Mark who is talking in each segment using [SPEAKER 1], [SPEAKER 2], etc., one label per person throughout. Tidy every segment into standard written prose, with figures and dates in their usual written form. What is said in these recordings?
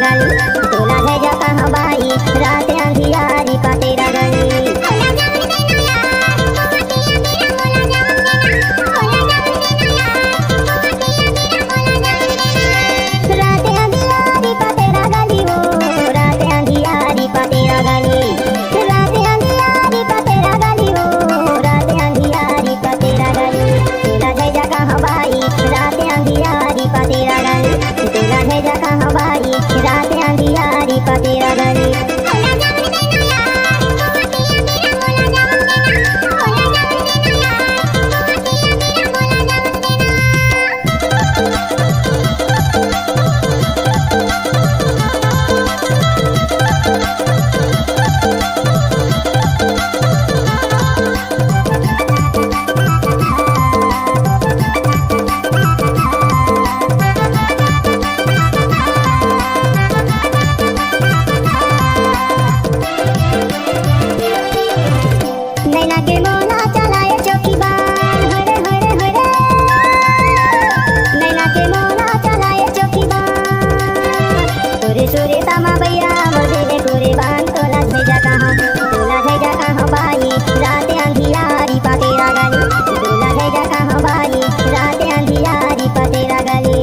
[SPEAKER 1] गली तोला भेजा कहाँ बाई रात अंधियारी का तेरा गली रात अंधियारी का तेरा गली हो रात अंधियारी का तेरा गली रात अंधियारी का तेरा गली हो रात अंधियारी का तेरा गली तोला भेजा कहाँ बाई रात अंधियारी का तेरा गली तोला भेजा कहाँ बाई रात अंधियारी का तेरा गली नैना के मोना चलाए चौकीदार हरे हरे हरे नैना के मोना चलाए चौकीदार सुरे सुरे तामा भैया मजे गोरे बान तोला भेजा कहाँ बाई रात अंधियारी पा तेरा गली तोला भेजा कहाँ बाई रात अंधियारी पा तेरा गली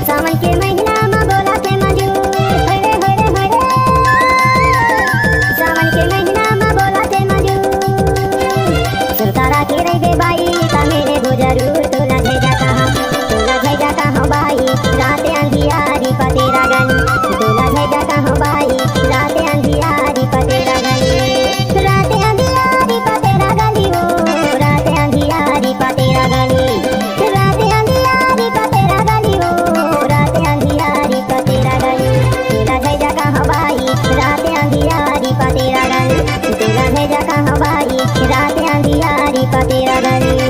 [SPEAKER 1] सावन के महीना में बोला थे मजूर हरे हरे हरे सावन के महीना में बोला थे मजूर सुरतारा के रे बाई का मेरे हो जरूर तोला भेजा कहाँ बाई रात अंधियारी पा तेरा गली तोला भेजा कहाँ बाई रात अंधियारी पा तेरा गली रात अंधियारी पा तेरा गली हो रात अंधियारी पा तेरा गली रात अंधियारी पा तेरा गली हो रात अंधियारी पा तेरा गली तोला भेजा कहाँ बाई रात अंधियारी पा तेरा गली तोला भेजा कहाँ बाई रात अंधियारी पा तेरा गली